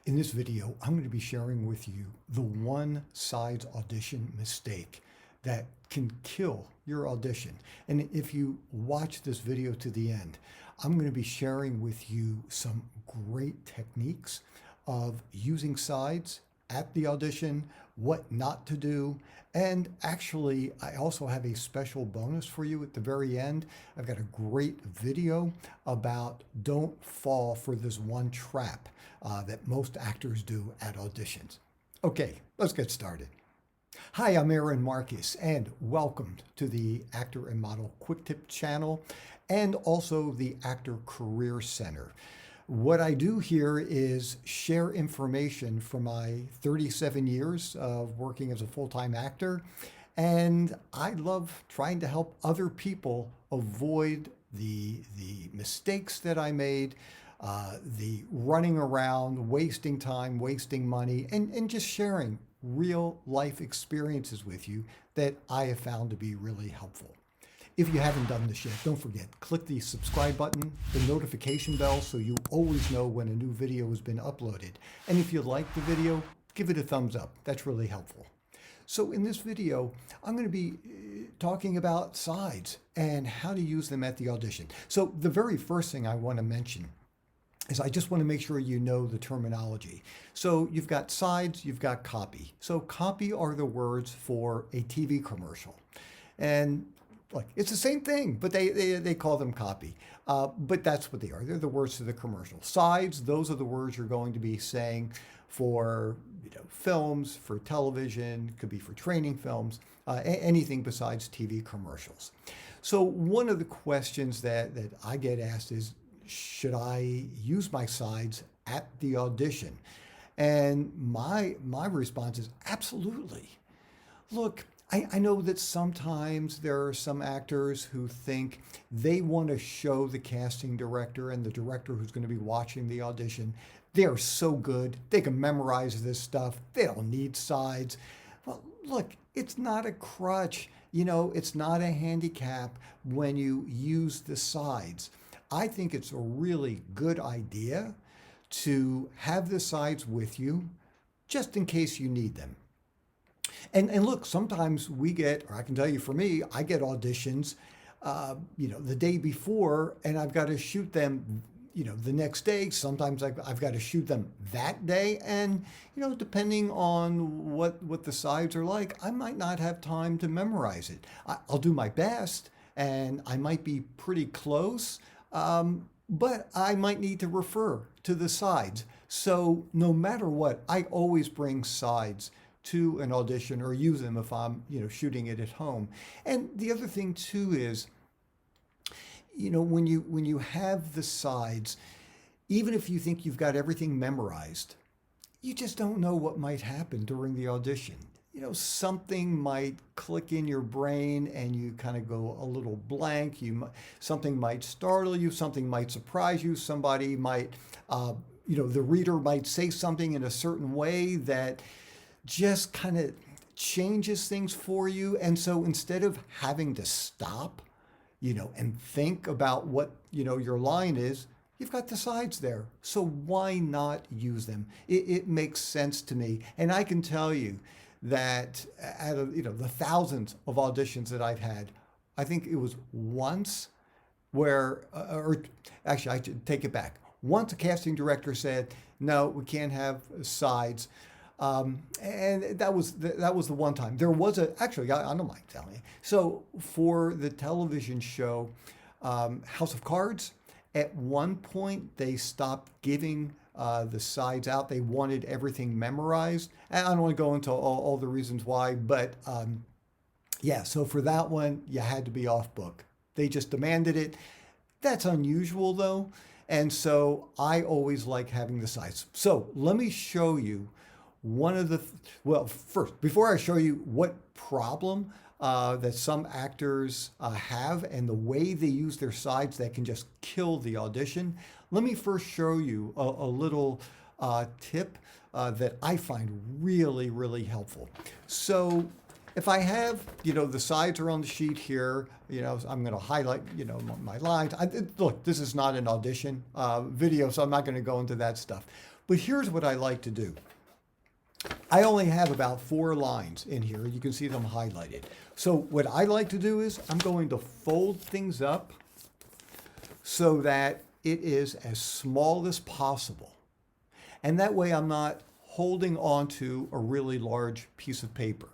In this video, I'm going to be sharing with you the one sides audition mistake that can kill your audition. And if you watch this video to the end, I'm going to be sharing with you some great techniques of using sides at the audition, what not to do, and actually I also have a special bonus for you at the very end. I've got a great video about don't fall for this one trap that most actors do at auditions. Okay, let's get started. Hi, I'm Aaron Marcus, and welcome to the Actor and Model Quick Tip channel and also the Actor Career Center. What I do here is share information from my 37 years of working as a full-time actor, and I love trying to help other people avoid the mistakes that I made, the running around, wasting time, wasting money, and just sharing real life experiences with you that I have found to be really helpful. If you haven't done this yet, don't forget, click the subscribe button, the notification bell, so you always know when a new video has been uploaded. And if you like the video, give it a thumbs up. That's really helpful. So in this video, I'm going to be talking about sides and how to use them at the audition. So the very first thing I want to mention is I just want to make sure you know the terminology. So you've got sides, you've got copy. So copy are the words for a TV commercial. And like, it's the same thing, but they call them copy. But that's what they are. They're the words to the commercial. Sides, those are the words you're going to be saying for films, for television, could be for training films, anything besides TV commercials. So one of the questions that I get asked is, should I use my sides at the audition? And my response is absolutely. Look, I know that sometimes there are some actors who think they want to show the casting director and the director who's going to be watching the audition, they are so good, they can memorize this stuff, they don't need sides. Well, look, it's not a crutch, it's not a handicap when you use the sides. I think it's a really good idea to have the sides with you just in case you need them. And look, sometimes we get, or I can tell you for me, I get auditions, the day before, and I've got to shoot them, the next day. Sometimes I've got to shoot them that day. And, depending on what the sides are like, I might not have time to memorize it. I'll do my best, and I might be pretty close, but I might need to refer to the sides. So no matter what, I always bring sides to an audition or use them if I'm, shooting it at home. And the other thing too is, when you have the sides, even if you think you've got everything memorized, you just don't know what might happen during the audition. Something might click in your brain and you kind of go a little blank. Something might startle you, something might surprise you, somebody might, the reader might say something in a certain way that just kind of changes things for you. And so instead of having to stop, and think about what, your line is, you've got the sides there. So why not use them? It makes sense to me. And I can tell you that out of, the thousands of auditions that I've had, I think it was once where, or actually I should take it back. Once a casting director said, no, we can't have sides. And that was the one time. There was actually, I don't mind telling you. So for the television show, House of Cards, at one point they stopped giving the sides out. They wanted everything memorized. And I don't want to go into all the reasons why, but yeah, so for that one, you had to be off book. They just demanded it. That's unusual though. And so I always like having the sides. So let me show you one of the, first, before I show you what problem that some actors have and the way they use their sides that can just kill the audition, let me first show you a little tip that I find really, really helpful. So if I have, the sides are on the sheet here, I'm going to highlight, my lines. Look, this is not an audition video, so I'm not going to go into that stuff. But here's what I like to do. I only have about 4 lines in here. You can see them highlighted. So what I like to do is I'm going to fold things up so that it is as small as possible. And that way I'm not holding on to a really large piece of paper.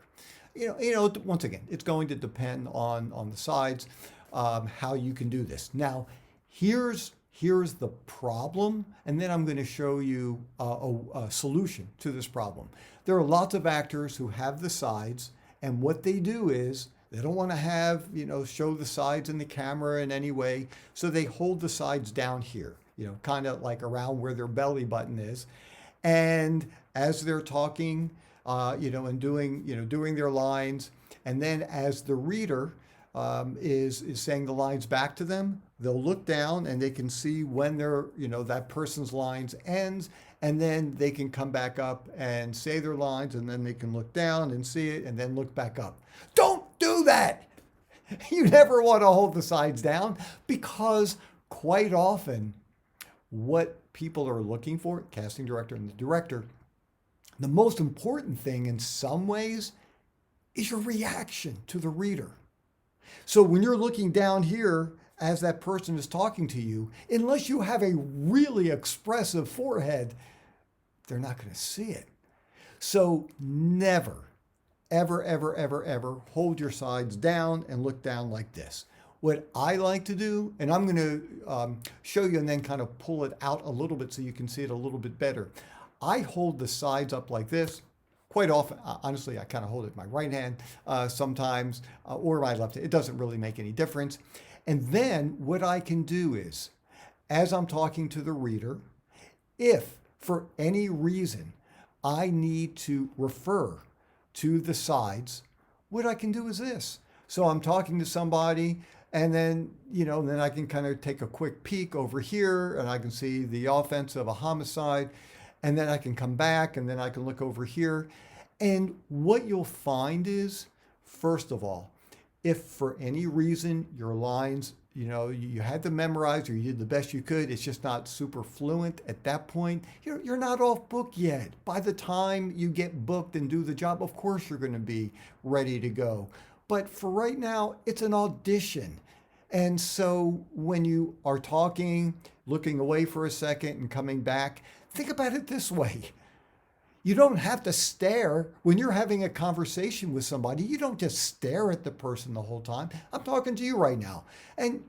Once again, it's going to depend on the sides, how you can do this. Now, here's the problem, and then I'm going to show you a solution to this problem. There are lots of actors who have the sides, and what they do is they don't want to have, show the sides in the camera in any way, so they hold the sides down here, kind of like around where their belly button is. And as they're talking, and doing their lines, and then as the reader is saying the lines back to them, they'll look down and they can see when that person's lines ends, and then they can come back up and say their lines, and then they can look down and see it and then look back up. Don't do that. You never want to hold the sides down, because quite often what people are looking for, casting director and the director, the most important thing in some ways is your reaction to the reader. So when you're looking down here as that person is talking to you, unless you have a really expressive forehead, they're not going to see it. So never, ever, ever, ever, ever hold your sides down and look down like this. What I like to do, and I'm going to show you and then kind of pull it out a little bit so you can see it a little bit better. I hold the sides up like this. Quite often, honestly, I kind of hold it with my right hand sometimes, or my left hand. It doesn't really make any difference. And then what I can do is, as I'm talking to the reader, if for any reason I need to refer to the sides, what I can do is this. So I'm talking to somebody, and then, then I can kind of take a quick peek over here, and I can see the offense of a homicide. And then I can come back, and then I can look over here. And what you'll find is, first of all, if for any reason your lines, you had them memorized or you did the best you could, it's just not super fluent at that point, you're not off book yet. By the time you get booked and do the job, of course you're going to be ready to go. But for right now, it's an audition. And so when you are talking, looking away for a second and coming back, think about it this way. You don't have to stare when you're having a conversation with somebody. You don't just stare at the person the whole time. I'm talking to you right now. And,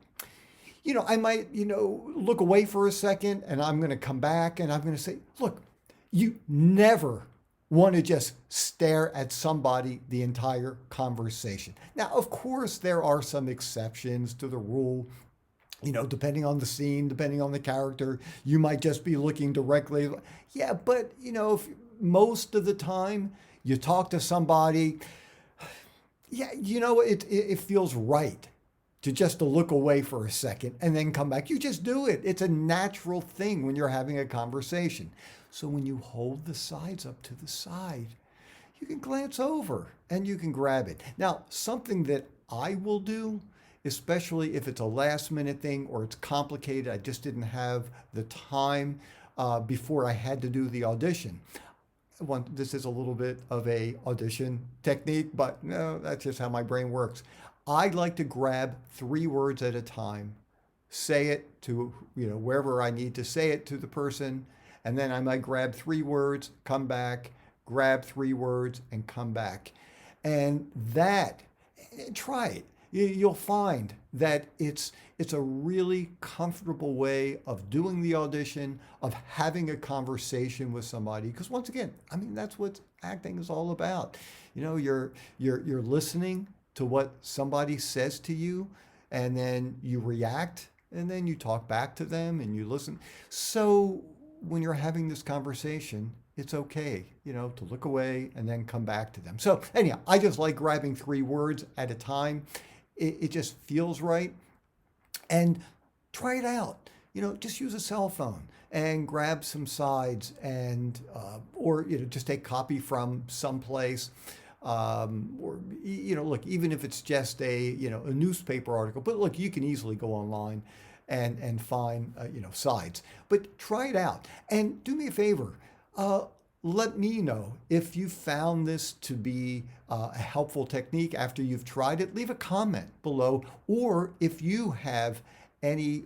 I might, look away for a second, and I'm going to come back and I'm going to say, look, you never want to just stare at somebody the entire conversation. Now, of course, there are some exceptions to the rule. Depending on the scene, depending on the character, you might just be looking directly. Yeah, but, if most of the time you talk to somebody, it feels right to look away for a second and then come back. You just do it. It's a natural thing when you're having a conversation. So when you hold the sides up to the side, you can glance over and you can grab it. Now, something that I will do, especially if it's a last minute thing or it's complicated, I just didn't have the time before I had to do the audition. This is a little bit of a audition technique, but no, that's just how my brain works. I like to grab 3 words at a time, say it to, wherever I need to say it to the person, and then I might grab 3 words, come back, grab 3 words, and come back. And try it. You'll find that it's a really comfortable way of doing the audition, of having a conversation with somebody. Because once again, that's what acting is all about. You're listening to what somebody says to you, and then you react, and then you talk back to them, and you listen. So when you're having this conversation, it's okay, to look away and then come back to them. So anyhow, I just like grabbing 3 words at a time. It just feels right. And try it out. Just use a cell phone and grab some sides, and or just take copy from someplace. Or look, even if it's just a newspaper article. But look, you can easily go online and find sides. But try it out and do me a favor. Let me know if you found this to be a helpful technique after you've tried it. Leave a comment below, or if you have any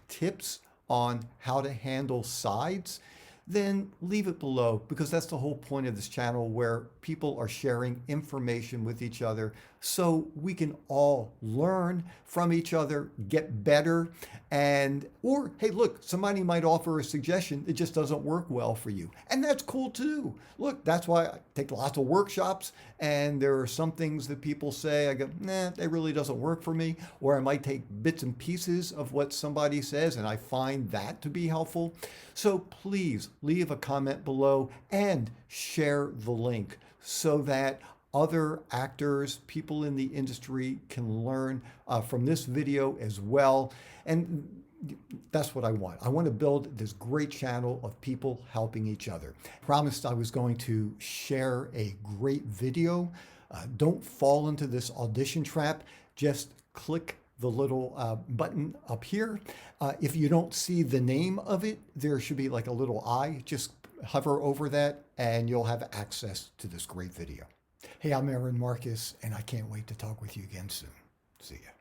tips on how to handle sides, then leave it below, because that's the whole point of this channel, where people are sharing information with each other so we can all learn from each other, get better, or hey, look, somebody might offer a suggestion that just doesn't work well for you. And that's cool too. Look, that's why I take lots of workshops, and there are some things that people say, I go, nah, that really doesn't work for me. Or I might take bits and pieces of what somebody says and I find that to be helpful. So please leave a comment below and share the link so that other actors, people in the industry, can learn from this video as well. And that's what I want. I want to build this great channel of people helping each other. I promised I was going to share a great video. Don't fall into this audition trap. Just click the little button up here. If you don't see the name of it, there should be like a little eye. Just hover over that and you'll have access to this great video. Hey, I'm Aaron Marcus, and I can't wait to talk with you again soon. See ya.